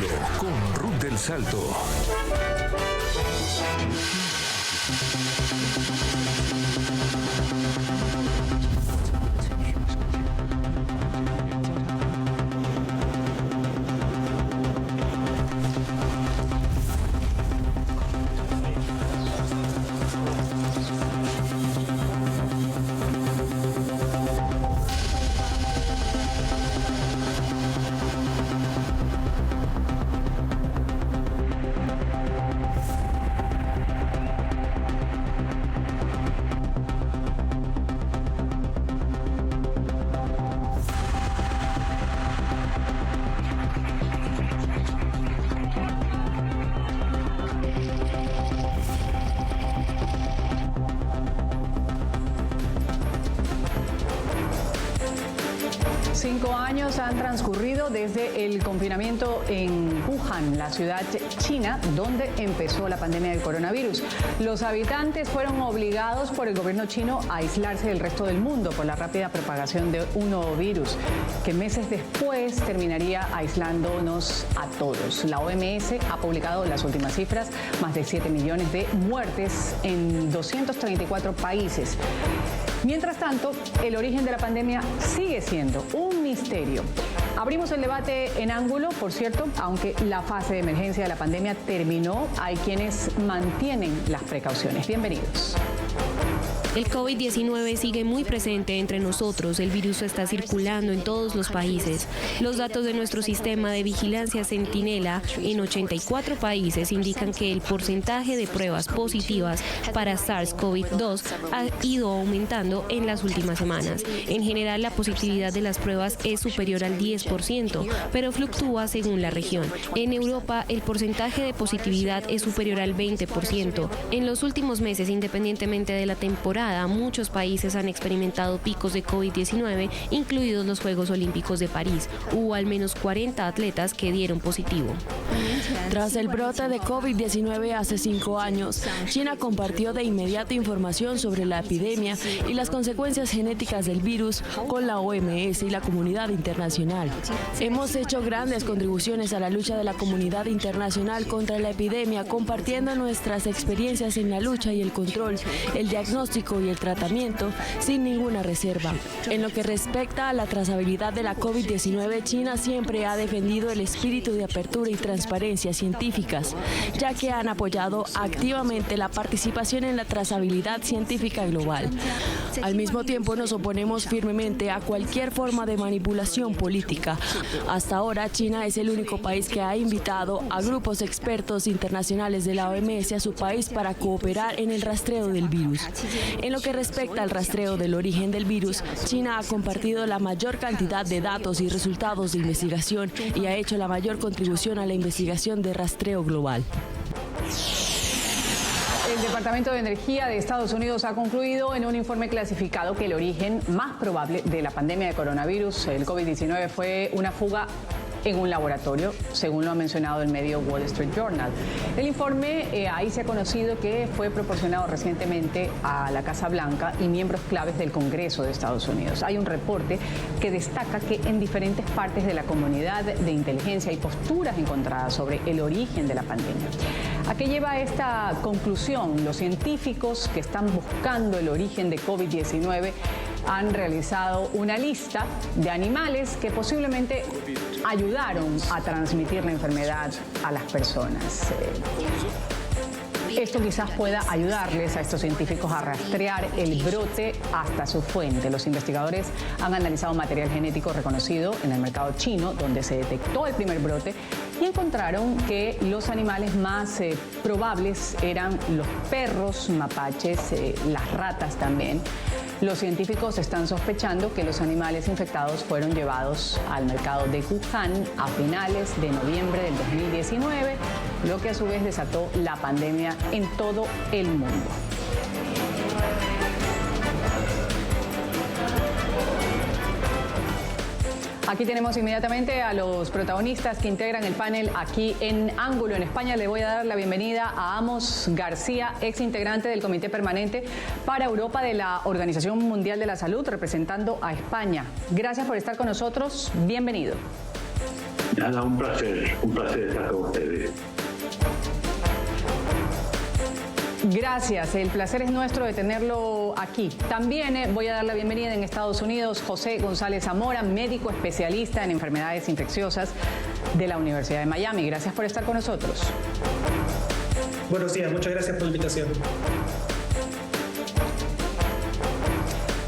Ángulo con Ruth del Salto. Cinco años han transcurrido desde el confinamiento en Wuhan, la ciudad china, donde empezó la pandemia del coronavirus. Los habitantes fueron obligados por el gobierno chino a aislarse del resto del mundo por la rápida propagación de un nuevo virus, que meses después terminaría aislándonos a todos. La OMS ha publicado las últimas cifras, más de 7 millones de muertes en 234 países. Mientras tanto, el origen de la pandemia sigue siendo un misterio. Abrimos el debate en Ángulo, por cierto, aunque la fase de emergencia de la pandemia terminó, hay quienes mantienen las precauciones. Bienvenidos. El COVID-19 sigue muy presente entre nosotros. El virus está circulando en todos los países. Los datos de nuestro sistema de vigilancia Centinela en 84 países indican que el porcentaje de pruebas positivas para SARS-CoV-2 ha ido aumentando en las últimas semanas. En general, la positividad de las pruebas es superior al 10%, pero fluctúa según la región. En Europa, el porcentaje de positividad es superior al 20%. En los últimos meses, independientemente de la temporada, muchos países han experimentado picos de COVID-19, incluidos los Juegos Olímpicos de París. Hubo al menos 40 atletas que dieron positivo. Tras el brote de COVID-19 hace 5 años, China compartió de inmediato información sobre la epidemia y las consecuencias genéticas del virus con la OMS y la comunidad internacional. Hemos hecho grandes contribuciones a la lucha de la comunidad internacional contra la epidemia, compartiendo nuestras experiencias en la lucha y el control, el diagnóstico y el tratamiento sin ninguna reserva. En lo que respecta a la trazabilidad de la COVID-19, China siempre ha defendido el espíritu de apertura y transparencia científicas, ya que han apoyado activamente la participación en la trazabilidad científica global. Al mismo tiempo, nos oponemos firmemente a cualquier forma de manipulación política. Hasta ahora, China es el único país que ha invitado a grupos expertos internacionales de la OMS a su país para cooperar en el rastreo del virus. En lo que respecta al rastreo del origen del virus, China ha compartido la mayor cantidad de datos y resultados de investigación y ha hecho la mayor contribución a la investigación de rastreo global. El Departamento de Energía de Estados Unidos ha concluido en un informe clasificado que el origen más probable de la pandemia de coronavirus, el COVID-19, fue una fuga en un laboratorio, según lo ha mencionado el medio Wall Street Journal. El informe ahí se ha conocido que fue proporcionado recientemente a la Casa Blanca y miembros claves del Congreso de Estados Unidos. Hay un reporte que destaca que en diferentes partes de la comunidad de inteligencia hay posturas encontradas sobre el origen de la pandemia. ¿A qué lleva esta conclusión? Los científicos que están buscando el origen de COVID-19 han realizado una lista de animales que posiblemente ayudaron a transmitir la enfermedad a las personas. Esto quizás pueda ayudarles a estos científicos a rastrear el brote hasta su fuente. Los investigadores han analizado material genético reconocido en el mercado chino, donde se detectó el primer brote, y encontraron que los animales más probables eran los perros mapaches, las ratas también. Los científicos están sospechando que los animales infectados fueron llevados al mercado de Wuhan a finales de noviembre del 2019, lo que a su vez desató la pandemia en todo el mundo. Aquí tenemos inmediatamente a los protagonistas que integran el panel aquí en Ángulo. En España le voy a dar la bienvenida a Amos García, ex integrante del Comité Permanente para Europa de la Organización Mundial de la Salud, representando a España. Gracias por estar con nosotros. Bienvenido. Nada, un placer estar con ustedes. Gracias, el placer es nuestro de tenerlo aquí. También voy a dar la bienvenida en Estados Unidos José González Zamora, médico especialista en enfermedades infecciosas de la Universidad de Miami. Gracias por estar con nosotros. Buenos días, muchas gracias por la invitación.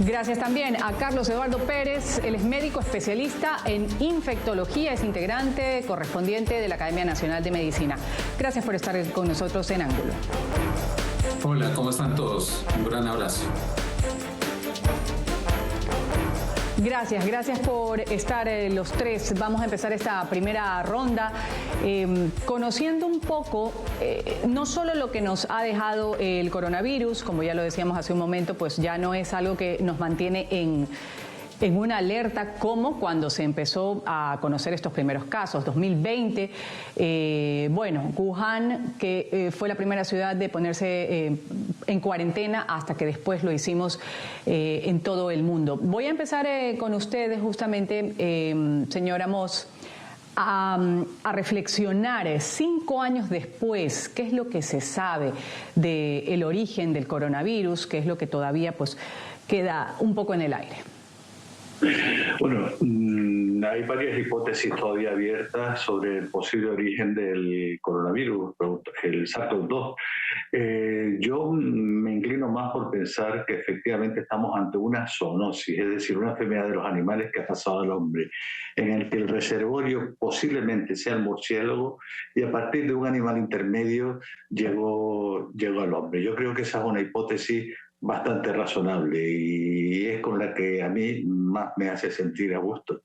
Gracias también a Carlos Eduardo Pérez, él es médico especialista en infectología, es integrante correspondiente de la Academia Nacional de Medicina. Gracias por estar con nosotros en Ángulo. Hola, ¿cómo están todos? Un gran abrazo. Gracias por estar los tres. Vamos a empezar esta primera ronda conociendo un poco no solo lo que nos ha dejado el coronavirus, como ya lo decíamos hace un momento, pues ya no es algo que nos mantiene en una alerta como cuando se empezó a conocer estos primeros casos, 2020. Wuhan, que fue la primera ciudad de ponerse en cuarentena hasta que después lo hicimos en todo el mundo. Voy a empezar con ustedes justamente, señora Moss, a reflexionar 5 años después, qué es lo que se sabe del origen del coronavirus, qué es lo que todavía pues queda un poco en el aire. Bueno, hay varias hipótesis todavía abiertas sobre el posible origen del coronavirus, el SARS-CoV-2. Yo me inclino más por pensar que efectivamente estamos ante una zoonosis, es decir, una enfermedad de los animales que ha pasado al hombre, en el que el reservorio posiblemente sea el murciélago y a partir de un animal intermedio llegó al hombre. Yo creo que esa es una hipótesis bastante razonable y es con la que a mí más me hace sentir a gusto.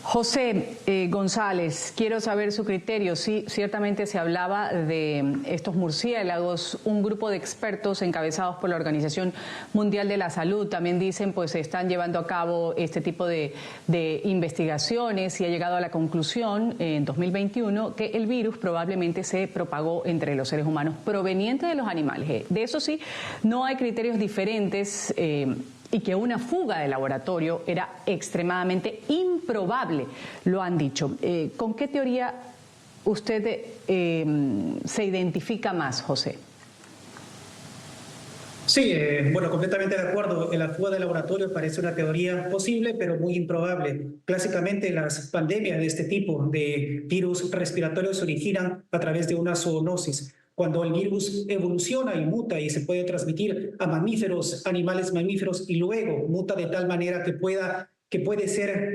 José González, quiero saber su criterio. Sí, ciertamente se hablaba de estos murciélagos. Un grupo de expertos encabezados por la Organización Mundial de la Salud también dicen, pues se están llevando a cabo este tipo de investigaciones y ha llegado a la conclusión en 2021 que el virus probablemente se propagó entre los seres humanos proveniente de los animales. De eso sí, no hay criterios diferentes. Y que una fuga de laboratorio era extremadamente improbable, lo han dicho. ¿Con qué teoría usted se identifica más, José? Sí, completamente de acuerdo. La fuga de laboratorio parece una teoría posible, pero muy improbable. Clásicamente, las pandemias de este tipo de virus respiratorios se originan a través de una zoonosis. Cuando el virus evoluciona y muta y se puede transmitir a mamíferos, animales mamíferos, y luego muta de tal manera que puede ser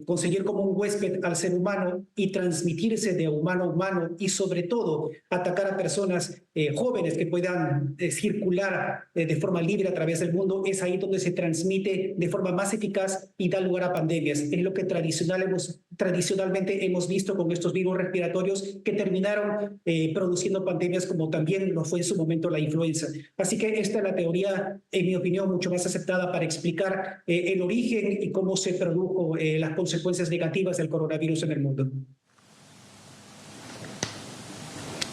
conseguir como un huésped al ser humano y transmitirse de humano a humano y sobre todo atacar a personas jóvenes que puedan circular de forma libre a través del mundo, es ahí donde se transmite de forma más eficaz y da lugar a pandemias. Es lo que tradicionalmente hemos visto con estos virus respiratorios que terminaron produciendo pandemias, como también lo fue en su momento la influenza. Así que esta es la teoría, en mi opinión, mucho más aceptada para explicar el origen y cómo se produjo las consecuencias negativas del coronavirus en el mundo.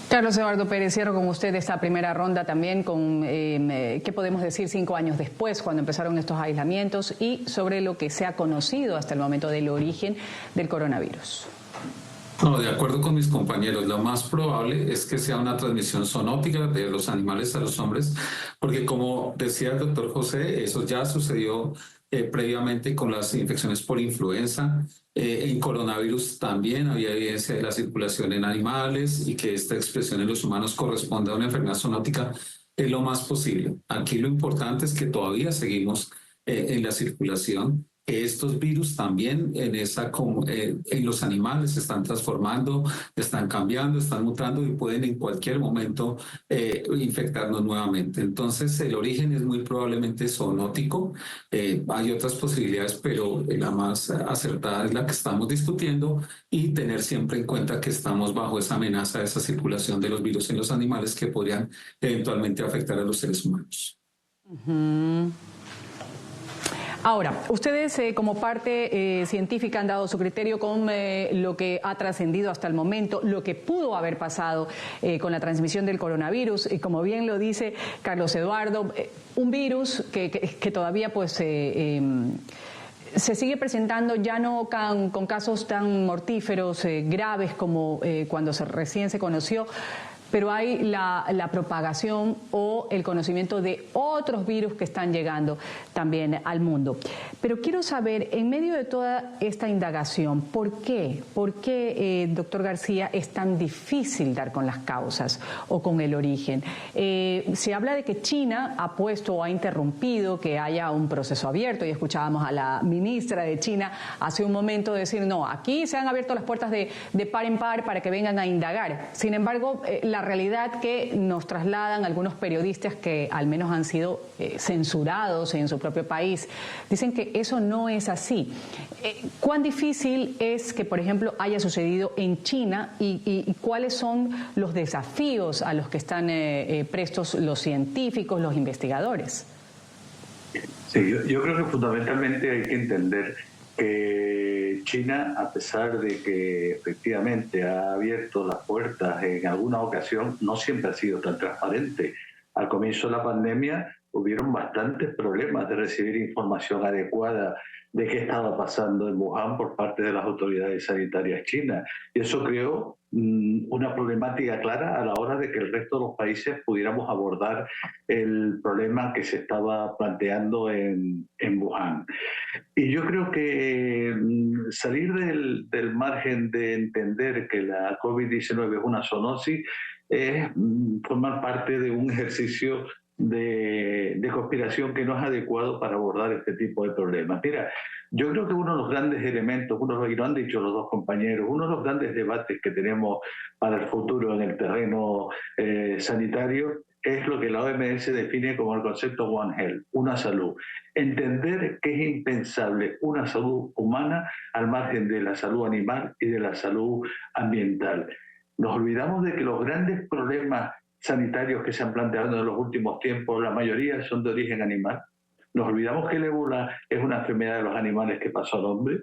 Carlos Eduardo Pérez, cierro con usted esta primera ronda también con qué podemos decir 5 años después, cuando empezaron estos aislamientos, y sobre lo que se ha conocido hasta el momento del origen del coronavirus. No, de acuerdo con mis compañeros, lo más probable es que sea una transmisión zoonótica de los animales a los hombres, porque como decía el doctor José, eso ya sucedió previamente con las infecciones por influenza. En coronavirus también había evidencia de la circulación en animales y que esta expresión en los humanos corresponde a una enfermedad zoonótica es lo más posible. Aquí lo importante es que todavía seguimos en la circulación. Estos virus también en los animales se están transformando, están cambiando, están mutando y pueden en cualquier momento infectarnos nuevamente. Entonces el origen es muy probablemente zoonótico. Hay otras posibilidades, pero la más acertada es la que estamos discutiendo, y tener siempre en cuenta que estamos bajo esa amenaza de esa circulación de los virus en los animales que podrían eventualmente afectar a los seres humanos. Ahora, ustedes como parte científica han dado su criterio con lo que ha trascendido hasta el momento, lo que pudo haber pasado con la transmisión del coronavirus. Como bien lo dice Carlos Eduardo, un virus que todavía pues se sigue presentando ya no con casos tan mortíferos, graves como cuando recién se conoció, pero hay la propagación o el conocimiento de otros virus que están llegando también al mundo. Pero quiero saber, en medio de toda esta indagación, ¿por qué? ¿Por qué, doctor García, es tan difícil dar con las causas o con el origen? Se habla de que China ha puesto o ha interrumpido que haya un proceso abierto, y escuchábamos a la ministra de China hace un momento decir, no, aquí se han abierto las puertas de par en par para que vengan a indagar. Sin embargo, la realidad que nos trasladan algunos periodistas que al menos han sido censurados en su propio país, dicen que eso no es así. ¿Cuán difícil es que, por ejemplo, haya sucedido en China y cuáles son los desafíos a los que están prestos los científicos, los investigadores? Sí, yo creo que fundamentalmente hay que entender que China, a pesar de que efectivamente ha abierto las puertas en alguna ocasión, no siempre ha sido tan transparente. Al comienzo de la pandemia hubieron bastantes problemas de recibir información adecuada de qué estaba pasando en Wuhan por parte de las autoridades sanitarias chinas. Y eso creó una problemática clara a la hora de que el resto de los países pudiéramos abordar el problema que se estaba planteando en Wuhan. Y yo creo que salir del margen de entender que la COVID-19 es una zoonosis es formar parte de un ejercicio de conspiración que no es adecuado para abordar este tipo de problemas. Mira, yo creo que uno de los grandes elementos, y lo han dicho los dos compañeros, uno de los grandes debates que tenemos para el futuro en el terreno sanitario es lo que la OMS define como el concepto One Health, una salud. Entender que es impensable una salud humana al margen de la salud animal y de la salud ambiental. Nos olvidamos de que los grandes problemas sanitarios que se han planteado en los últimos tiempos, la mayoría son de origen animal. Nos olvidamos que el ébola es una enfermedad de los animales que pasó al hombre.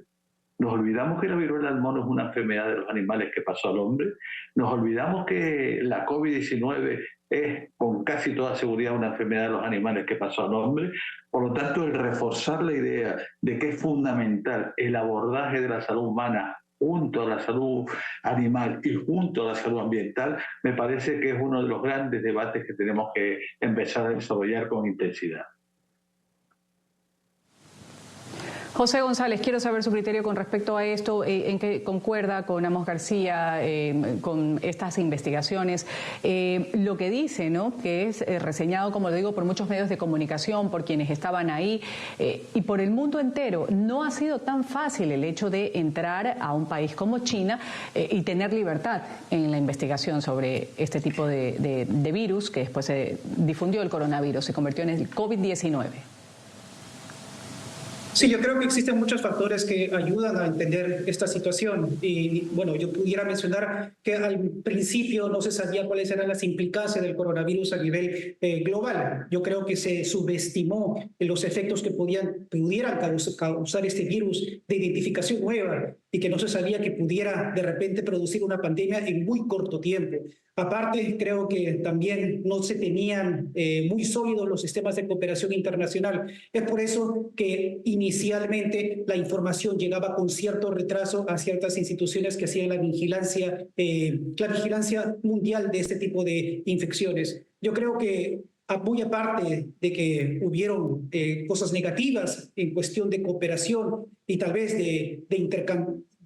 Nos olvidamos que la viruela del mono es una enfermedad de los animales que pasó al hombre. Nos olvidamos que la COVID-19 es con casi toda seguridad una enfermedad de los animales que pasó al hombre. Por lo tanto, el reforzar la idea de que es fundamental el abordaje de la salud humana junto a la salud animal y junto a la salud ambiental, me parece que es uno de los grandes debates que tenemos que empezar a desarrollar con intensidad. José González, quiero saber su criterio con respecto a esto, en qué concuerda con Amos García, con estas investigaciones. Lo que dice, ¿no?, que es reseñado, como lo digo, por muchos medios de comunicación, por quienes estaban ahí y por el mundo entero. No ha sido tan fácil el hecho de entrar a un país como China y tener libertad en la investigación sobre este tipo de virus, que después se difundió el coronavirus, se convirtió en el COVID-19. Sí, yo creo que existen muchos factores que ayudan a entender esta situación. Y bueno, yo pudiera mencionar que al principio no se sabía cuáles eran las implicancias del coronavirus a nivel global. Yo creo que se subestimó los efectos que pudieran causar este virus de identificación nueva y que no se sabía que pudiera de repente producir una pandemia en muy corto tiempo. Aparte, creo que también no se tenían muy sólidos los sistemas de cooperación internacional. Es por eso que inicialmente la información llegaba con cierto retraso a ciertas instituciones que hacían la vigilancia mundial de este tipo de infecciones. Yo creo que muy aparte de que hubieron cosas negativas en cuestión de cooperación y tal vez de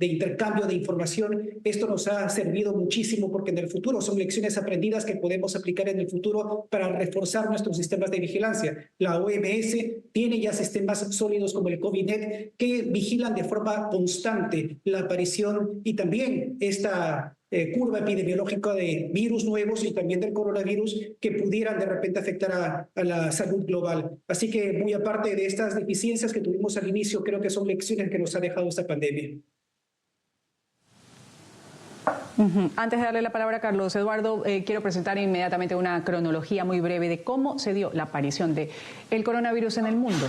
intercambio de información, esto nos ha servido muchísimo porque en el futuro son lecciones aprendidas que podemos aplicar en el futuro para reforzar nuestros sistemas de vigilancia. La OMS tiene ya sistemas sólidos como el COVIDNet que vigilan de forma constante la aparición y también esta curva epidemiológica de virus nuevos y también del coronavirus que pudieran de repente afectar a la salud global. Así que muy aparte de estas deficiencias que tuvimos al inicio, creo que son lecciones que nos ha dejado esta pandemia. Antes de darle la palabra a Carlos Eduardo, quiero presentar inmediatamente una cronología muy breve de cómo se dio la aparición del coronavirus en el mundo.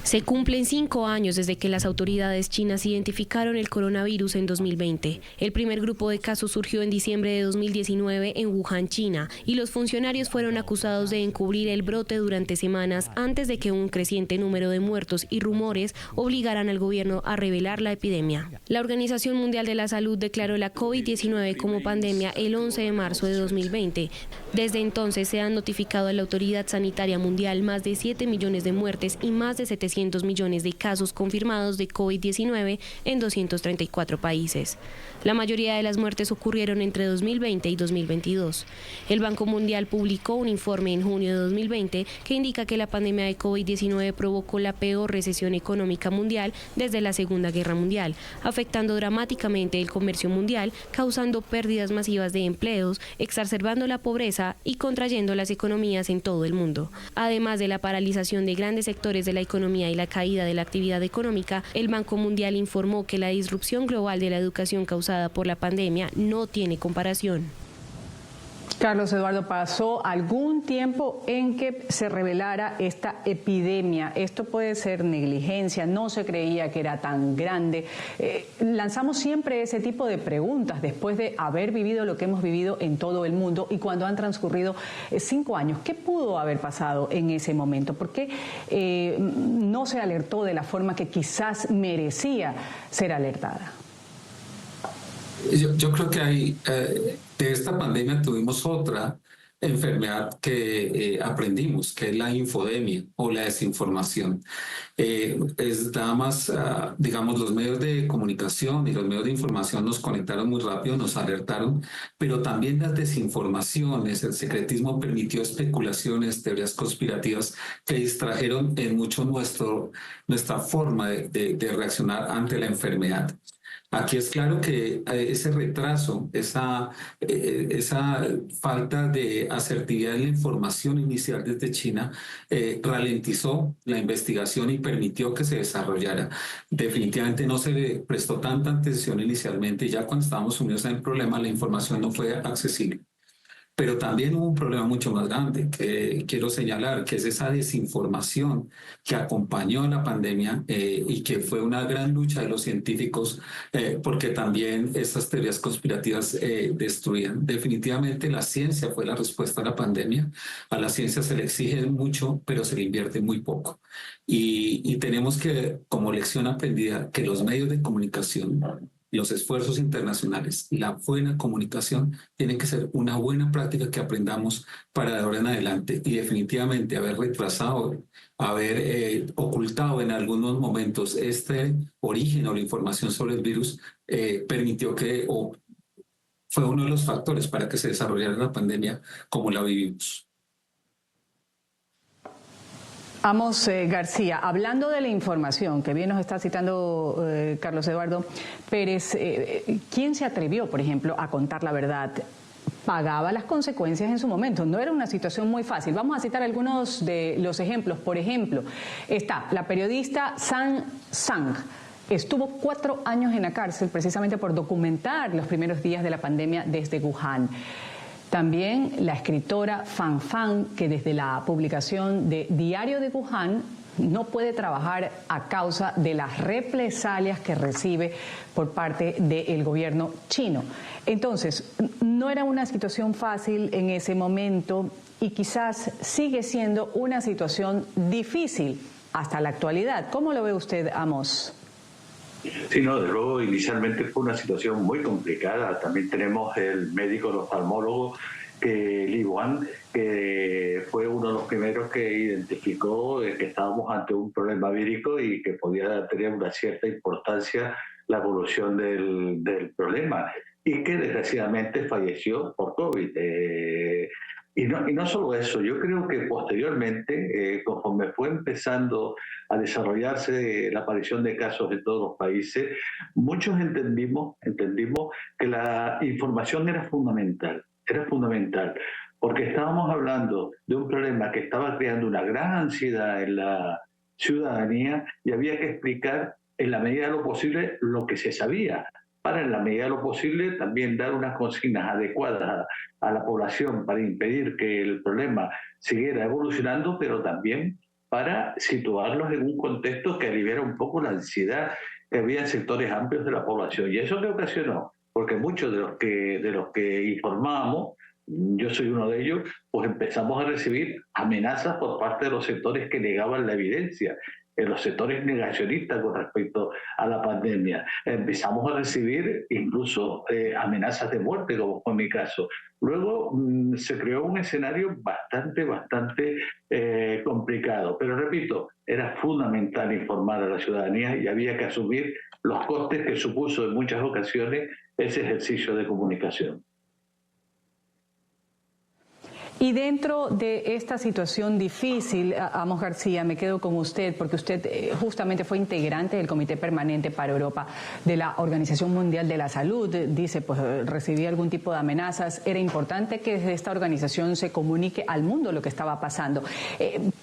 Se cumplen 5 años desde que las autoridades chinas identificaron el coronavirus en 2020. El primer grupo de casos surgió en diciembre de 2019 en Wuhan, China, y los funcionarios fueron acusados de encubrir el brote durante semanas antes de que un creciente número de muertos y rumores obligaran al gobierno a revelar la epidemia. La Organización Mundial de la Salud declaró la COVID-19 como pandemia el 11 de marzo de 2020. Desde entonces se han notificado a la Autoridad Sanitaria Mundial más de 7 millones de muertes y más de 700 millones de casos confirmados de COVID-19 en 234 países. La mayoría de las muertes ocurrieron entre 2020 y 2022. El Banco Mundial publicó un informe en junio de 2020 que indica que la pandemia de COVID-19 provocó la peor recesión económica mundial desde la Segunda Guerra Mundial, afectando dramáticamente el comercio mundial, causando pérdidas masivas de empleos, exacerbando la pobreza y contrayendo las economías en todo el mundo. Además de la paralización de grandes sectores de la economía y la caída de la actividad económica, el Banco Mundial informó que la disrupción global de la educación causada por la pandemia no tiene comparación. Carlos Eduardo, pasó algún tiempo en que se revelara esta epidemia. Esto puede ser negligencia, no se creía que era tan grande. Lanzamos siempre ese tipo de preguntas después de haber vivido lo que hemos vivido en todo el mundo y cuando han transcurrido 5 años. ¿Qué pudo haber pasado en ese momento? ¿Por qué no se alertó de la forma que quizás merecía ser alertada? Yo creo que de esta pandemia tuvimos otra enfermedad que aprendimos, que es la infodemia o la desinformación. Nada más, digamos, los medios de comunicación y los medios de información nos conectaron muy rápido, nos alertaron, pero también las desinformaciones, el secretismo permitió especulaciones, teorías conspirativas que distrajeron en mucho nuestra forma de reaccionar ante la enfermedad. Aquí es claro que ese retraso, esa falta de asertividad en la información inicial desde China ralentizó la investigación y permitió que se desarrollara. Definitivamente no se le prestó tanta atención inicialmente y ya cuando estábamos sumidos en el problema la información no fue accesible. Pero también hubo un problema mucho más grande que quiero señalar, que es esa desinformación que acompañó a la pandemia y que fue una gran lucha de los científicos porque también estas teorías conspirativas destruían. Definitivamente la ciencia fue la respuesta a la pandemia. A la ciencia se le exige mucho, pero se le invierte muy poco. Y tenemos que, como lección aprendida, que los medios de comunicación, los esfuerzos internacionales, la buena comunicación tienen que ser una buena práctica que aprendamos para de ahora en adelante y definitivamente haber retrasado, haber ocultado en algunos momentos este origen o la información sobre el virus permitió fue uno de los factores para que se desarrollara la pandemia como la vivimos. Amos García, hablando de la información, que bien nos está citando Carlos Eduardo Pérez, ¿quién se atrevió, por ejemplo, a contar la verdad? Pagaba las consecuencias en su momento, no era una situación muy fácil. Vamos a citar algunos de los ejemplos. Por ejemplo, está la periodista Zhang Zhang. Estuvo 4 años en la cárcel precisamente por documentar los primeros días de la pandemia desde Wuhan. También la escritora Fan Fan, que desde la publicación de Diario de Wuhan no puede trabajar a causa de las represalias que recibe por parte del gobierno chino. Entonces, no era una situación fácil en ese momento y quizás sigue siendo una situación difícil hasta la actualidad. ¿Cómo lo ve usted, Amos? Sí, no, de luego inicialmente fue una situación muy complicada. También tenemos el médico, el oftalmólogo Li Wan, que fue uno de los primeros que identificó que estábamos ante un problema vírico y que podía tener una cierta importancia la evolución del problema y que desgraciadamente falleció por COVID. Y no solo eso, yo creo que posteriormente, conforme fue empezando a desarrollarse la aparición de casos en todos los países, muchos entendimos que la información era fundamental, porque estábamos hablando de un problema que estaba creando una gran ansiedad en la ciudadanía y había que explicar en la medida de lo posible lo que se sabía, para en la medida de lo posible también dar unas consignas adecuadas a la población para impedir que el problema siguiera evolucionando, pero también para situarlos en un contexto que aliviara un poco la ansiedad que había en sectores amplios de la población. ¿Y eso qué ocasionó? Porque muchos de los que informábamos, yo soy uno de ellos, pues empezamos a recibir amenazas por parte de los sectores que negaban la evidencia, en los sectores negacionistas con respecto a la pandemia. Empezamos a recibir incluso amenazas de muerte, como fue mi caso. Luego se creó un escenario bastante complicado. Pero repito, era fundamental informar a la ciudadanía y había que asumir los costes que supuso en muchas ocasiones ese ejercicio de comunicación. Y dentro de esta situación difícil, Amos García, me quedo con usted, porque usted justamente fue integrante del Comité Permanente para Europa de la Organización Mundial de la Salud. Dice, pues recibía algún tipo de amenazas. Era importante que desde esta organización se comunique al mundo lo que estaba pasando.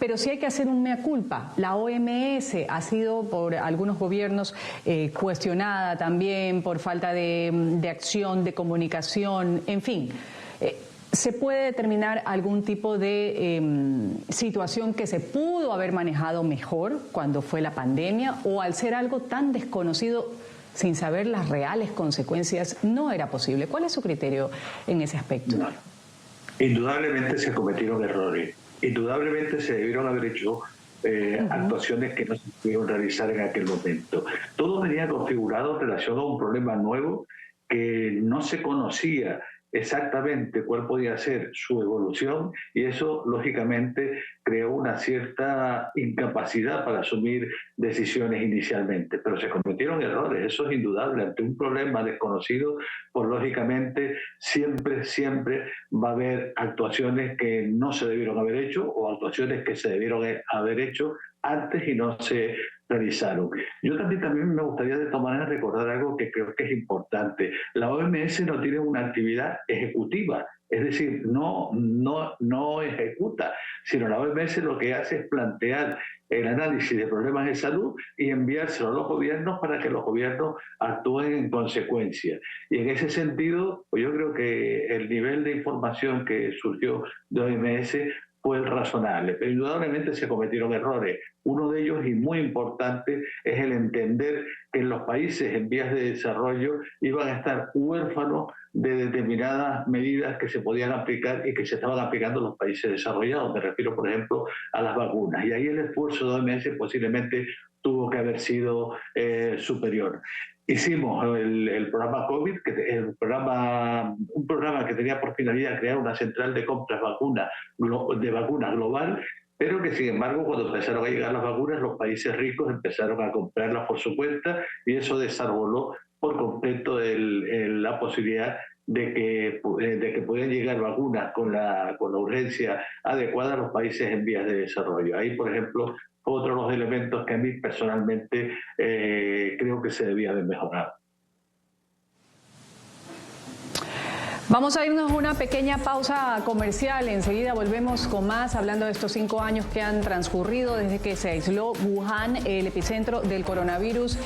Pero sí hay que hacer un mea culpa. La OMS ha sido por algunos gobiernos cuestionada también por falta de acción, de comunicación, en fin. ¿Se puede determinar algún tipo de situación que se pudo haber manejado mejor cuando fue la pandemia, o al ser algo tan desconocido, sin saber las reales consecuencias, no era posible? ¿Cuál es su criterio en ese aspecto? No. Indudablemente se cometieron errores. Indudablemente se debieron haber hecho actuaciones que no se pudieron realizar en aquel momento. Todo venía configurado en relación a un problema nuevo que no se conocía exactamente cuál podía ser su evolución, y eso lógicamente creó una cierta incapacidad para asumir decisiones inicialmente. Pero se cometieron errores, eso es indudable. Ante un problema desconocido, pues lógicamente siempre va a haber actuaciones que no se debieron haber hecho, o actuaciones que se debieron haber hecho antes y no se realizaron. Yo también me gustaría de todas maneras recordar algo que creo que es importante. La OMS no tiene una actividad ejecutiva, es decir, no ejecuta, sino la OMS lo que hace es plantear el análisis de problemas de salud y enviárselo a los gobiernos para que los gobiernos actúen en consecuencia. Y en ese sentido, pues yo creo que el nivel de información que surgió de OMS fue razonable, pero indudablemente se cometieron errores. Uno de ellos, y muy importante, es el entender que los países en vías de desarrollo iban a estar huérfanos de determinadas medidas que se podían aplicar y que se estaban aplicando en los países desarrollados. Me refiero, por ejemplo, a las vacunas. Y ahí el esfuerzo de OMS posiblemente tuvo que haber sido superior. Hicimos el programa COVID, un programa que tenía por finalidad crear una central de compras de vacunas global, pero que sin embargo cuando empezaron a llegar las vacunas, los países ricos empezaron a comprarlas por su cuenta, y eso desarboló por completo la posibilidad de que pudieran llegar vacunas con la urgencia adecuada a los países en vías de desarrollo. Ahí, por ejemplo, otro de los elementos que a mí personalmente creo que se debía de mejorar. Vamos a irnos a una pequeña pausa comercial. Enseguida volvemos con más, hablando de estos 5 años que han transcurrido desde que se aisló Wuhan, el epicentro del coronavirus.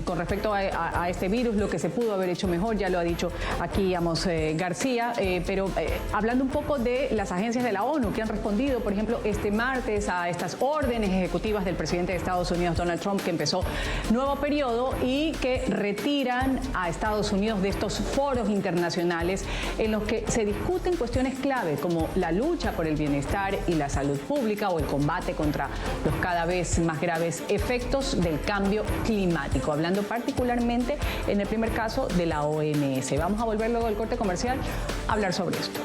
Con respecto a este virus, lo que se pudo haber hecho mejor, ya lo ha dicho aquí Amos García, pero hablando un poco de las agencias de la ONU que han respondido, por ejemplo, este martes a estas órdenes ejecutivas del presidente de Estados Unidos, Donald Trump, que empezó nuevo periodo y que retiran a Estados Unidos de estos foros internacionales en los que se discuten cuestiones clave como la lucha por el bienestar y la salud pública, o el combate contra los cada vez más graves efectos del cambio climático, hablando particularmente en el primer caso de la OMS. Vamos a volver luego del corte comercial a hablar sobre esto.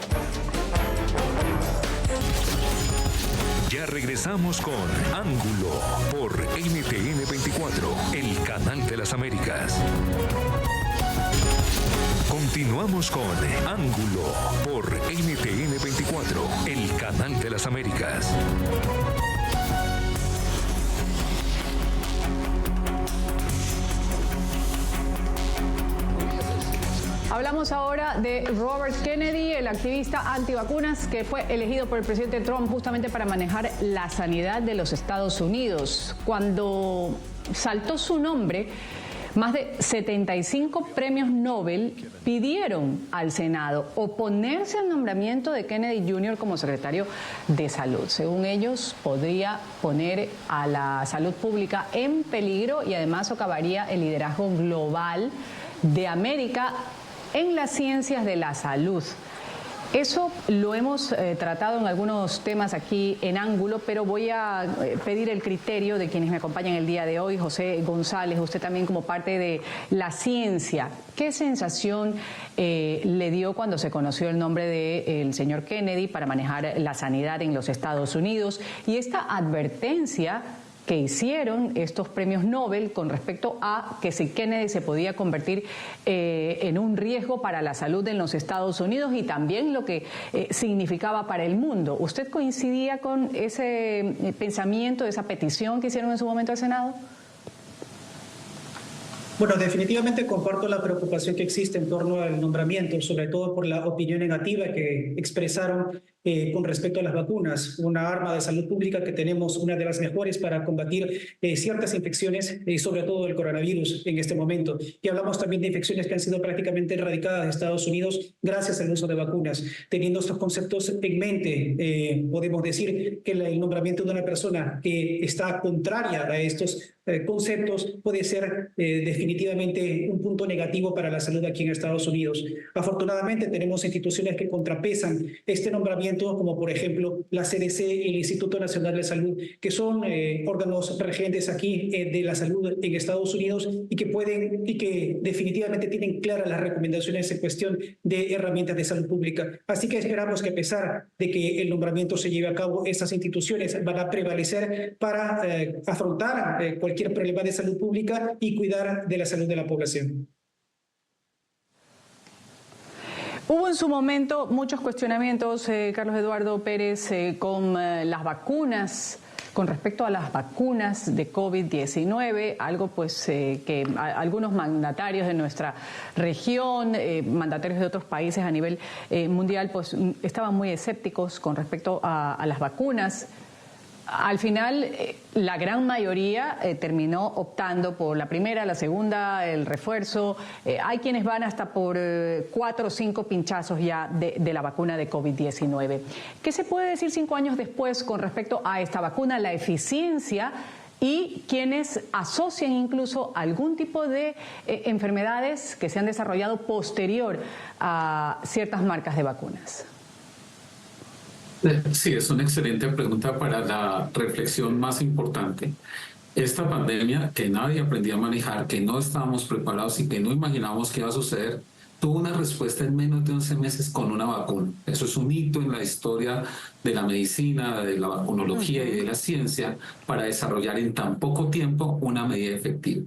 Ya regresamos con Ángulo por NTN 24, el canal de las Américas. Continuamos con Ángulo por NTN 24, el canal de las Américas. Hablamos ahora de Robert Kennedy, el activista antivacunas que fue elegido por el presidente Trump justamente para manejar la sanidad de los Estados Unidos. Cuando saltó su nombre, Más de 75 premios Nobel pidieron al Senado oponerse al nombramiento de Kennedy Jr. como secretario de Salud. Según ellos, podría poner a la salud pública en peligro y además socavaría el liderazgo global de América en las ciencias de la salud. Eso lo hemos tratado en algunos temas aquí en Ángulo, pero voy a pedir el criterio de quienes me acompañan el día de hoy. José González, usted también como parte de la ciencia, ¿qué sensación le dio cuando se conoció el nombre del señor Kennedy para manejar la sanidad en los Estados Unidos? Y esta advertencia que hicieron estos premios Nobel con respecto a que si Kennedy se podía convertir en un riesgo para la salud en los Estados Unidos y también lo que significaba para el mundo. ¿Usted coincidía con ese pensamiento, esa petición que hicieron en su momento al Senado? Bueno, definitivamente comparto la preocupación que existe en torno al nombramiento, sobre todo por la opinión negativa que expresaron con respecto a las vacunas, una arma de salud pública que tenemos, una de las mejores para combatir ciertas infecciones, sobre todo el coronavirus en este momento. Y hablamos también de infecciones que han sido prácticamente erradicadas de Estados Unidos gracias al uso de vacunas. Teniendo estos conceptos en mente, podemos decir que el nombramiento de una persona que está contraria a estos conceptos puede ser definitivamente un punto negativo para la salud aquí en Estados Unidos. Afortunadamente tenemos instituciones que contrapesan este nombramiento, como por ejemplo la CDC y el Instituto Nacional de Salud, que son órganos regentes aquí de la salud en Estados Unidos y que definitivamente tienen claras las recomendaciones en cuestión de herramientas de salud pública. Así que esperamos que a pesar de que el nombramiento se lleve a cabo, estas instituciones van a prevalecer para afrontar cualquier problema de salud pública y cuidar de la salud de la población. Hubo en su momento muchos cuestionamientos, Carlos Eduardo Pérez, con las vacunas, con respecto a las vacunas de COVID-19, algo pues que algunos mandatarios de nuestra región, mandatarios de otros países a nivel mundial, pues estaban muy escépticos con respecto a las vacunas. Al final, la gran mayoría terminó optando por la primera, la segunda, el refuerzo. Hay quienes van hasta por 4 o 5 pinchazos ya de la vacuna de COVID-19. ¿Qué se puede decir 5 años después con respecto a esta vacuna, la eficiencia y quienes asocian incluso algún tipo de enfermedades que se han desarrollado posterior a ciertas marcas de vacunas? Sí, es una excelente pregunta para la reflexión más importante. Esta pandemia que nadie aprendía a manejar, que no estábamos preparados y que no imaginábamos que iba a suceder, tuvo una respuesta en menos de 11 meses con una vacuna. Eso es un hito en la historia de la medicina, de la vacunología y de la ciencia para desarrollar en tan poco tiempo una medida efectiva.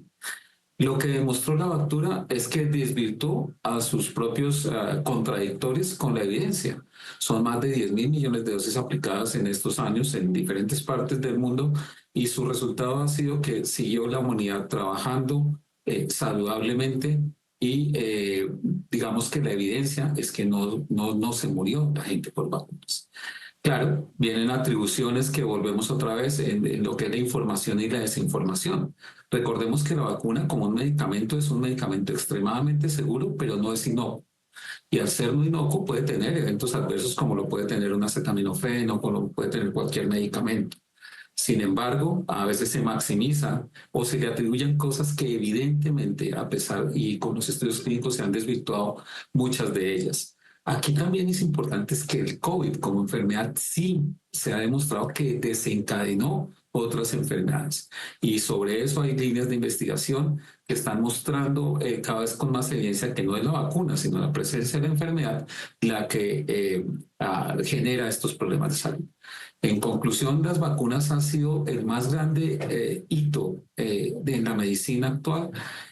Lo que demostró la vacuna es que desvirtuó a sus propios contradictores con la evidencia. Son más de 10.000 millones de dosis aplicadas en estos años en diferentes partes del mundo y su resultado ha sido que siguió la humanidad trabajando saludablemente y digamos que la evidencia es que no se murió la gente por vacunas. Claro, vienen atribuciones que volvemos otra vez en lo que es la información y la desinformación. Recordemos que la vacuna como un medicamento es un medicamento extremadamente seguro, pero no es inocuo. Y al ser no inocuo puede tener eventos adversos como lo puede tener un acetaminofén o como lo puede tener cualquier medicamento. Sin embargo, a veces se maximiza o se le atribuyen cosas que evidentemente, a pesar y con los estudios clínicos se han desvirtuado muchas de ellas. Aquí también es importante que el COVID como enfermedad sí se ha demostrado que desencadenó otras enfermedades. Y sobre eso hay líneas de investigación que están mostrando cada vez con más evidencia que no es la vacuna, sino la presencia de la enfermedad la que genera estos problemas de salud. En conclusión, las vacunas han sido el más grande hito en la medicina actual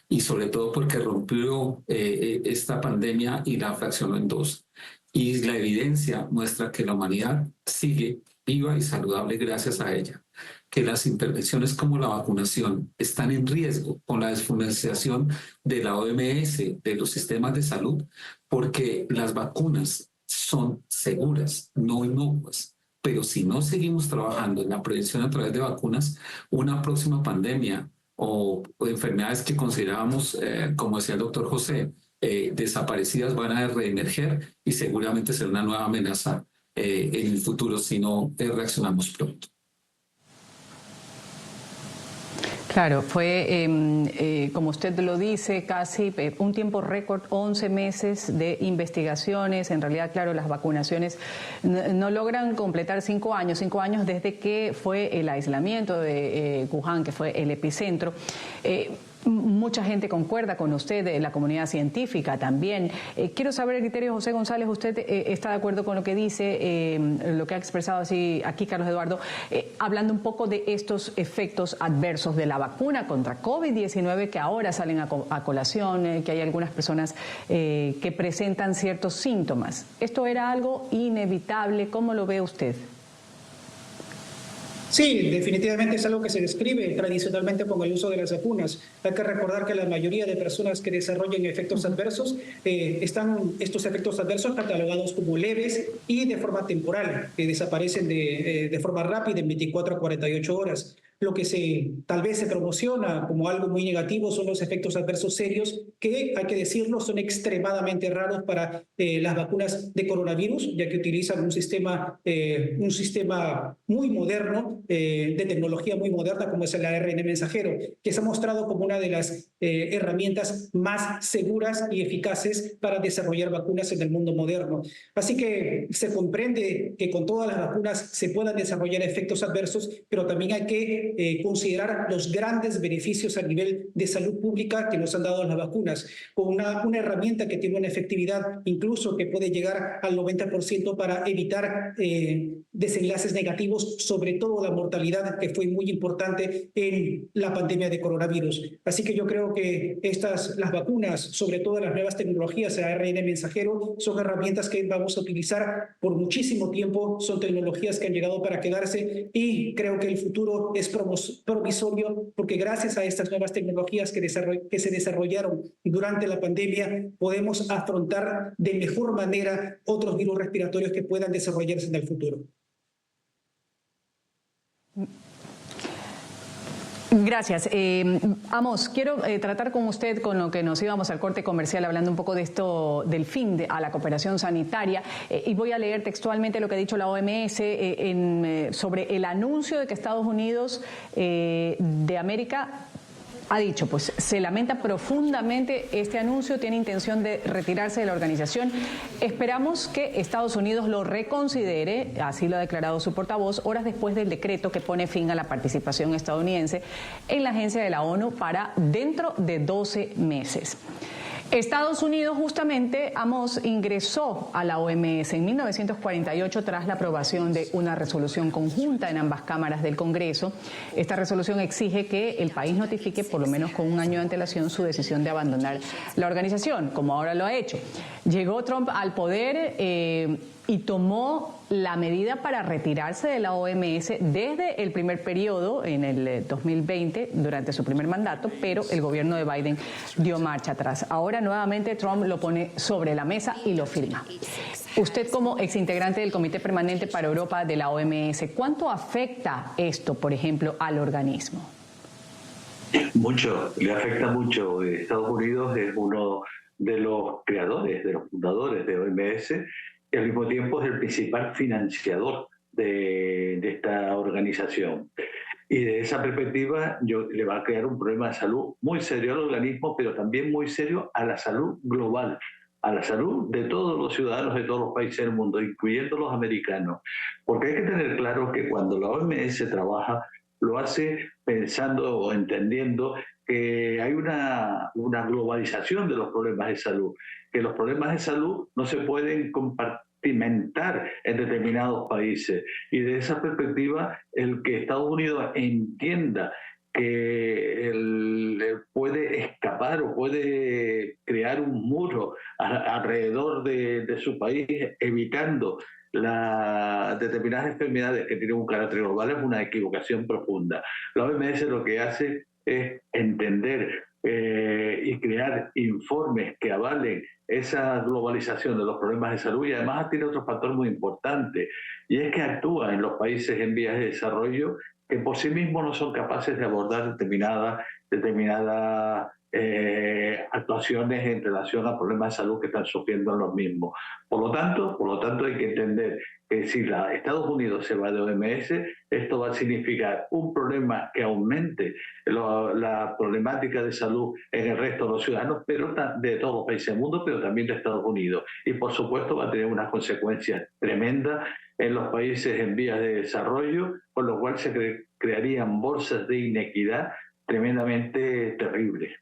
y sobre todo porque rompió esta pandemia y la fraccionó en dos. Y la evidencia muestra que la humanidad sigue viva y saludable gracias a ella. Que las intervenciones como la vacunación están en riesgo con la desfinanciación de la OMS, de los sistemas de salud, porque las vacunas son seguras, no inocuas. Pero si no seguimos trabajando en la prevención a través de vacunas, una próxima pandemia o enfermedades que considerábamos, como decía el doctor José, desaparecidas van a reemerger y seguramente será una nueva amenaza en el futuro si no reaccionamos pronto. Claro, fue, como usted lo dice, casi un tiempo récord, 11 meses de investigaciones. En realidad, claro, las vacunaciones no logran completar 5 años desde que fue el aislamiento de Wuhan, que fue el epicentro. Mucha gente concuerda con usted, la comunidad científica también. Quiero saber el criterio de José González. ¿Usted está de acuerdo con lo que dice, lo que ha expresado así aquí Carlos Eduardo, hablando un poco de estos efectos adversos de la vacuna contra COVID-19 que ahora salen a colación, que hay algunas personas que presentan ciertos síntomas? ¿Esto era algo inevitable? ¿Cómo lo ve usted? Sí, definitivamente es algo que se describe tradicionalmente con el uso de las vacunas. Hay que recordar que la mayoría de personas que desarrollan efectos adversos están estos efectos adversos catalogados como leves y de forma temporal, que desaparecen de forma rápida en 24 a 48 horas. Lo que tal vez se promociona como algo muy negativo son los efectos adversos serios, que hay que decirlo, son extremadamente raros para las vacunas de coronavirus, ya que utilizan un sistema muy moderno, de tecnología muy moderna, como es el ARN mensajero, que se ha mostrado como una de las herramientas más seguras y eficaces para desarrollar vacunas en el mundo moderno. Así que se comprende que con todas las vacunas se puedan desarrollar efectos adversos, pero también hay que considerar los grandes beneficios a nivel de salud pública que nos han dado las vacunas, con una herramienta que tiene una efectividad incluso que puede llegar al 90% para evitar desenlaces negativos, sobre todo la mortalidad, que fue muy importante en la pandemia de coronavirus. Así que yo creo que las vacunas, sobre todo las nuevas tecnologías, el ARN mensajero, son herramientas que vamos a utilizar por muchísimo tiempo, son tecnologías que han llegado para quedarse y creo que el futuro es provisorio, porque gracias a estas nuevas tecnologías que se desarrollaron durante la pandemia podemos afrontar de mejor manera otros virus respiratorios que puedan desarrollarse en el futuro. Gracias. Amos, quiero tratar con usted con lo que nos íbamos al corte comercial, hablando un poco de esto del fin a la cooperación sanitaria, y voy a leer textualmente lo que ha dicho la OMS sobre el anuncio de que Estados Unidos de América ha dicho, pues se lamenta profundamente este anuncio, tiene intención de retirarse de la organización. Esperamos que Estados Unidos lo reconsidere, así lo ha declarado su portavoz, horas después del decreto que pone fin a la participación estadounidense en la agencia de la ONU para dentro de 12 meses. Estados Unidos justamente, Amos, ingresó a la OMS en 1948 tras la aprobación de una resolución conjunta en ambas cámaras del Congreso. Esta resolución exige que el país notifique por lo menos con un año de antelación su decisión de abandonar la organización, como ahora lo ha hecho. Llegó Trump al poder y tomó la medida para retirarse de la OMS desde el primer periodo, en el 2020, durante su primer mandato, pero el gobierno de Biden dio marcha atrás. Ahora nuevamente Trump lo pone sobre la mesa y lo firma. Usted, como exintegrante del Comité Permanente para Europa de la OMS, ¿cuánto afecta esto, por ejemplo, al organismo? Mucho, le afecta mucho. Estados Unidos es uno de los creadores, de los fundadores de OMS, y al mismo tiempo es el principal financiador de esta organización. Y de esa perspectiva le va a crear un problema de salud muy serio al organismo, pero también muy serio a la salud global, a la salud de todos los ciudadanos de todos los países del mundo, incluyendo los americanos. Porque hay que tener claro que cuando la OMS trabaja, lo hace pensando o entendiendo que hay una globalización de los problemas de salud, que los problemas de salud no se pueden compartimentar en determinados países. Y de esa perspectiva, el que Estados Unidos entienda que puede escapar o puede crear un muro alrededor de su país, evitando determinadas enfermedades que tienen un carácter global, es una equivocación profunda. La OMS lo que hace es entender y crear informes que avalen esa globalización de los problemas de salud, y además tiene otro factor muy importante, y es que actúa en los países en vías de desarrollo que por sí mismos no son capaces de abordar determinadas actuaciones en relación a problemas de salud que están sufriendo los mismos. Por lo tanto hay que entender que si Estados Unidos se va de OMS, esto va a significar un problema que aumente la problemática de salud en el resto de los ciudadanos, pero de todos los países del mundo, pero también de Estados Unidos. Y por supuesto va a tener unas consecuencias tremendas en los países en vías de desarrollo, con lo cual se crearían bolsas de inequidad tremendamente terribles.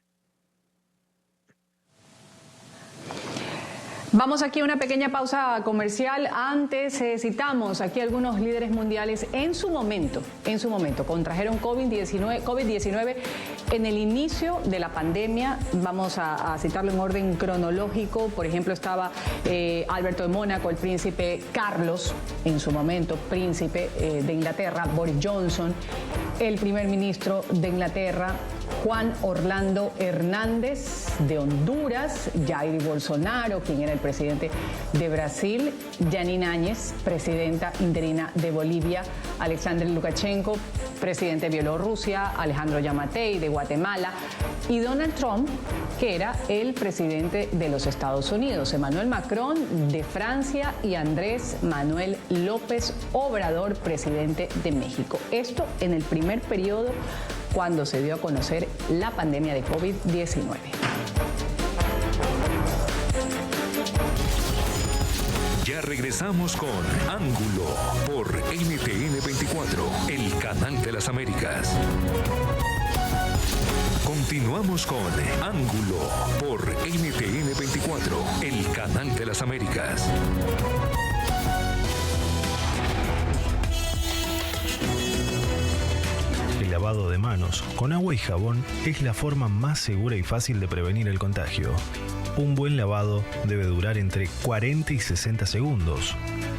Vamos aquí a una pequeña pausa comercial. Antes citamos aquí algunos líderes mundiales en su momento contrajeron COVID-19 en el inicio de la pandemia. Vamos a citarlo en orden cronológico. Por ejemplo, estaba Alberto de Mónaco, el príncipe Carlos, en su momento príncipe de Inglaterra, Boris Johnson, el primer ministro de Inglaterra, Juan Orlando Hernández de Honduras, Jair Bolsonaro, quien era el presidente de Brasil, Janine Áñez, presidenta interina de Bolivia, Alexander Lukashenko, presidente de Bielorrusia, Alejandro Yamatei de Guatemala, y Donald Trump, que era el presidente de los Estados Unidos, Emmanuel Macron de Francia y Andrés Manuel López Obrador, presidente de México. Esto en el primer periodo cuando se dio a conocer la pandemia de COVID-19. Ya regresamos con Ángulo por NTN 24, el canal de las Américas. Continuamos con Ángulo por NTN 24, el canal de las Américas. El lavado de manos con agua y jabón es la forma más segura y fácil de prevenir el contagio. Un buen lavado debe durar entre 40 y 60 segundos.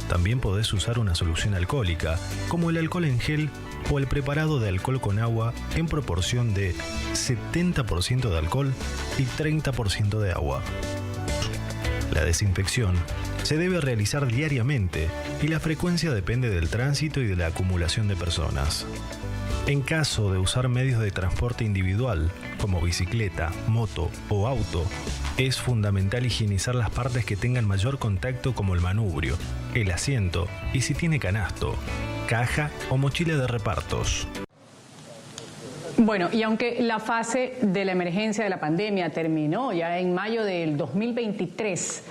También podés usar una solución alcohólica, como el alcohol en gel o el preparado de alcohol con agua en proporción de 70% de alcohol y 30% de agua. La desinfección se debe realizar diariamente y la frecuencia depende del tránsito y de la acumulación de personas. En caso de usar medios de transporte individual, como bicicleta, moto o auto, es fundamental higienizar las partes que tengan mayor contacto, como el manubrio, el asiento y si tiene canasto, caja o mochila de repartos. Bueno, y aunque la fase de la emergencia de la pandemia terminó ya en mayo del 2023,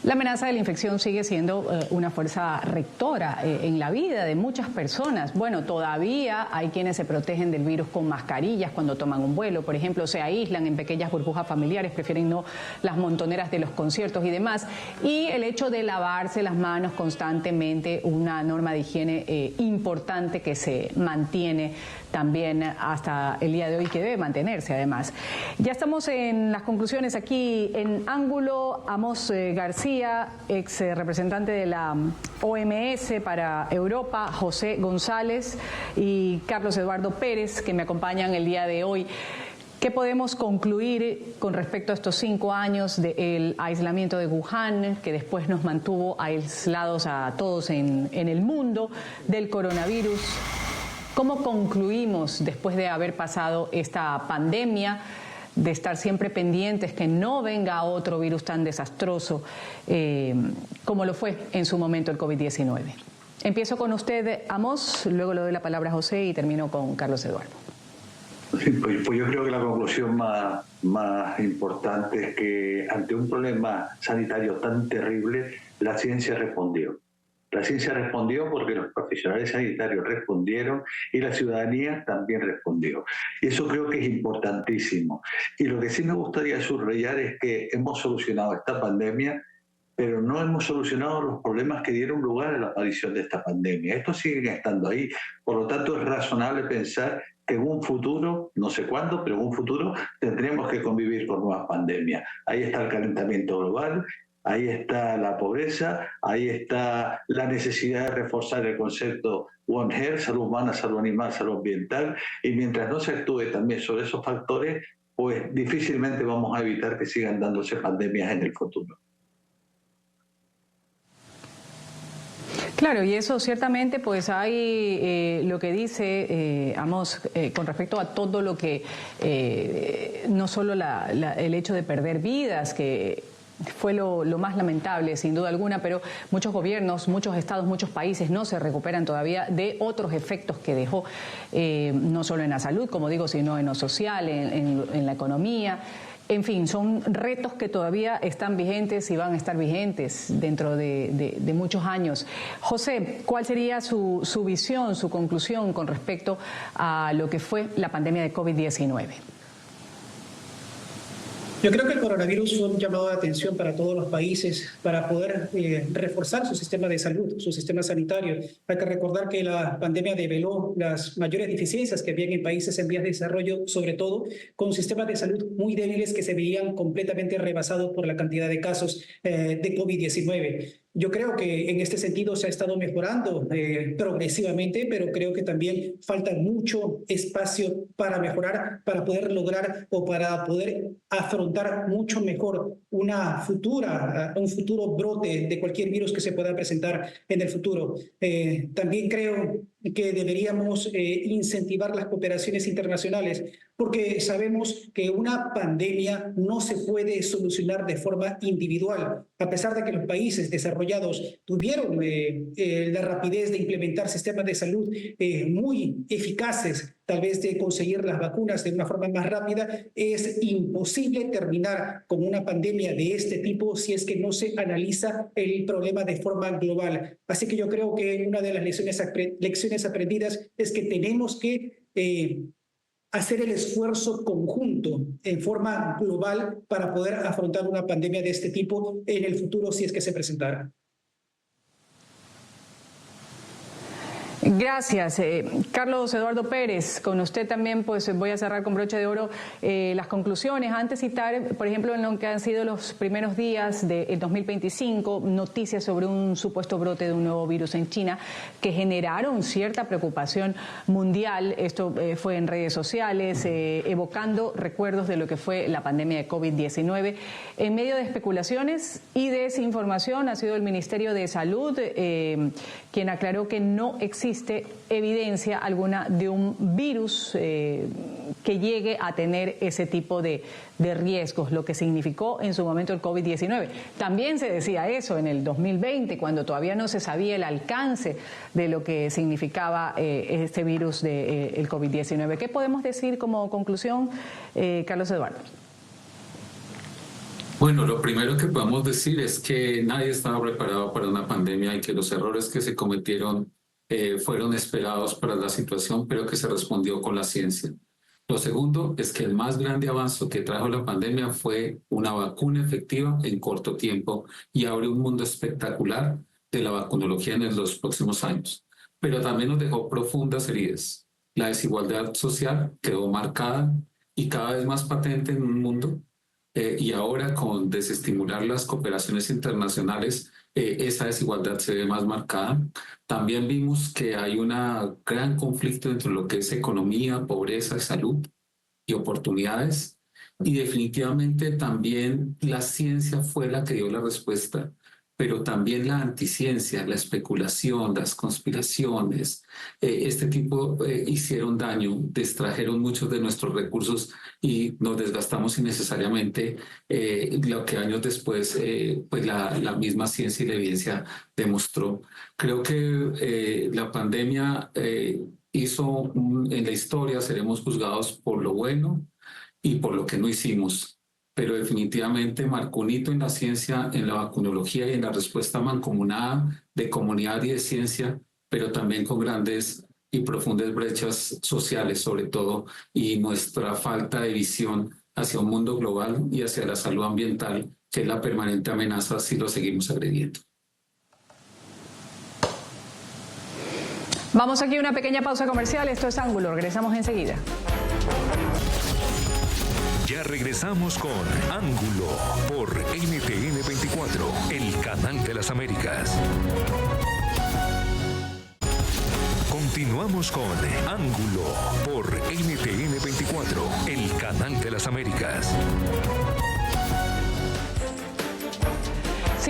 la amenaza de la infección sigue siendo una fuerza rectora en la vida de muchas personas. Bueno, todavía hay quienes se protegen del virus con mascarillas cuando toman un vuelo, por ejemplo, se aíslan en pequeñas burbujas familiares, prefieren no las montoneras de los conciertos y demás. Y el hecho de lavarse las manos constantemente, una norma de higiene importante que se mantiene también hasta el día de hoy, que debe mantenerse además. Ya estamos en las conclusiones aquí en Ángulo. Amos García, ex representante de la OMS para Europa, José González y Carlos Eduardo Pérez, que me acompañan el día de hoy. ¿Qué podemos concluir con respecto a estos 5 años del aislamiento de Wuhan, que después nos mantuvo aislados a todos en el mundo, del coronavirus? ¿Cómo concluimos después de haber pasado esta pandemia, de estar siempre pendientes que no venga otro virus tan desastroso como lo fue en su momento el COVID-19? Empiezo con usted, Amos, luego le doy la palabra a José y termino con Carlos Eduardo. Sí, pues yo creo que la conclusión más importante es que ante un problema sanitario tan terrible, la ciencia respondió. La ciencia respondió porque los profesionales sanitarios respondieron y la ciudadanía también respondió. Y eso creo que es importantísimo. Y lo que sí me gustaría subrayar es que hemos solucionado esta pandemia, pero no hemos solucionado los problemas que dieron lugar a la aparición de esta pandemia. Estos siguen estando ahí. Por lo tanto, es razonable pensar que en un futuro, no sé cuándo, pero en un futuro tendremos que convivir con nuevas pandemias. Ahí está el calentamiento global, ahí está la pobreza, ahí está la necesidad de reforzar el concepto One Health, salud humana, salud animal, salud ambiental, y mientras no se actúe también sobre esos factores, pues difícilmente vamos a evitar que sigan dándose pandemias en el futuro. Claro, y eso ciertamente pues hay lo que dice Amos con respecto a todo lo que, no solo el hecho de perder vidas, que fue lo más lamentable sin duda alguna, pero muchos gobiernos, muchos estados, muchos países no se recuperan todavía de otros efectos que dejó, no solo en la salud, como digo, sino en lo social, en la economía. En fin, son retos que todavía están vigentes y van a estar vigentes dentro de muchos años. José, ¿cuál sería su visión, su conclusión con respecto a lo que fue la pandemia de COVID-19? Yo creo que el coronavirus fue un llamado de atención para todos los países para poder reforzar su sistema de salud, su sistema sanitario. Hay que recordar que la pandemia develó las mayores deficiencias que había en países en vías de desarrollo, sobre todo con sistemas de salud muy débiles que se veían completamente rebasados por la cantidad de casos de COVID-19. Yo creo que en este sentido se ha estado mejorando progresivamente, pero creo que también falta mucho espacio para mejorar, para poder lograr o para poder afrontar mucho mejor un futuro brote de cualquier virus que se pueda presentar en el futuro. También creo que deberíamos incentivar las cooperaciones internacionales, porque sabemos que una pandemia no se puede solucionar de forma individual. A pesar de que los países desarrollados tuvieron la rapidez de implementar sistemas de salud muy eficaces, tal vez de conseguir las vacunas de una forma más rápida, es imposible terminar con una pandemia de este tipo si es que no se analiza el problema de forma global. Así que yo creo que una de las lecciones aprendidas es que tenemos que hacer el esfuerzo conjunto en forma global para poder afrontar una pandemia de este tipo en el futuro si es que se presentara. Gracias. Carlos Eduardo Pérez, con usted también pues voy a cerrar con broche de oro las conclusiones. Antes citar, por ejemplo, en lo que han sido los primeros días del 2025, noticias sobre un supuesto brote de un nuevo virus en China que generaron cierta preocupación mundial. Esto fue en redes sociales, evocando recuerdos de lo que fue la pandemia de COVID-19. En medio de especulaciones y desinformación ha sido el Ministerio de Salud quien aclaró que no existe evidencia alguna de un virus que llegue a tener ese tipo de riesgos, lo que significó en su momento el COVID-19. También se decía eso en el 2020, cuando todavía no se sabía el alcance de lo que significaba este virus del COVID-19. ¿Qué podemos decir como conclusión, Carlos Eduardo? Bueno, lo primero que podemos decir es que nadie estaba preparado para una pandemia y que los errores que se cometieron fueron esperados para la situación, pero que se respondió con la ciencia. Lo segundo es que el más grande avance que trajo la pandemia fue una vacuna efectiva en corto tiempo y abre un mundo espectacular de la vacunología en los próximos años. Pero también nos dejó profundas heridas. La desigualdad social quedó marcada y cada vez más patente en un mundo y ahora con desestimular las cooperaciones internacionales, esa desigualdad se ve más marcada. También vimos que hay un gran conflicto entre lo que es economía, pobreza, salud y oportunidades. Y definitivamente también la ciencia fue la que dio la respuesta, pero también la anticiencia, la especulación, las conspiraciones, este tipo hicieron daño, distrajeron muchos de nuestros recursos y nos desgastamos innecesariamente, lo que años después pues la misma ciencia y la evidencia demostró. Creo que la pandemia hizo, en la historia seremos juzgados por lo bueno y por lo que no hicimos, pero definitivamente marcó un hito en la ciencia, en la vacunología y en la respuesta mancomunada de comunidad y de ciencia, pero también con grandes y profundas brechas sociales sobre todo, y nuestra falta de visión hacia un mundo global y hacia la salud ambiental, que es la permanente amenaza si lo seguimos agrediendo. Vamos aquí a una pequeña pausa comercial. Esto es Ángulo. Regresamos enseguida. Ya regresamos con Ángulo por NTN 24, el canal de las Américas. Continuamos con Ángulo por NTN 24, el canal de las Américas.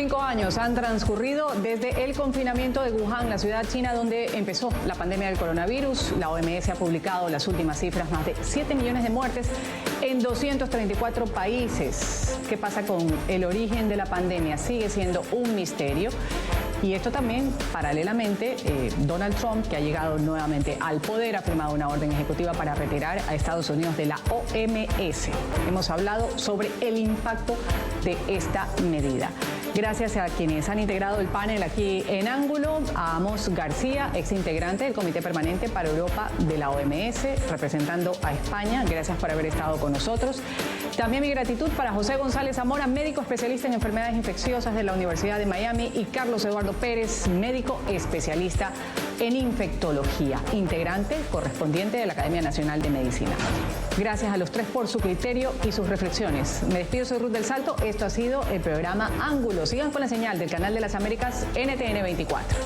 5 años han transcurrido desde el confinamiento de Wuhan, la ciudad china donde empezó la pandemia del coronavirus. La OMS ha publicado las últimas cifras, más de 7 millones de muertes en 234 países. ¿Qué pasa con el origen de la pandemia? Sigue siendo un misterio. Y esto también, paralelamente, Donald Trump, que ha llegado nuevamente al poder, ha firmado una orden ejecutiva para retirar a Estados Unidos de la OMS. Hemos hablado sobre el impacto de esta medida. Gracias a quienes han integrado el panel aquí en Ángulo, a Amos García, ex integrante del Comité Permanente para Europa de la OMS, representando a España. Gracias por haber estado con nosotros. También mi gratitud para José González Zamora, médico especialista en enfermedades infecciosas de la Universidad de Miami, y Carlos Eduardo Pérez, médico especialista en infectología, integrante correspondiente de la Academia Nacional de Medicina. Gracias a los tres por su criterio y sus reflexiones. Me despido, soy Ruth del Salto. Esto ha sido el programa Ángulo. Sigan con la señal del Canal de las Américas NTN 24.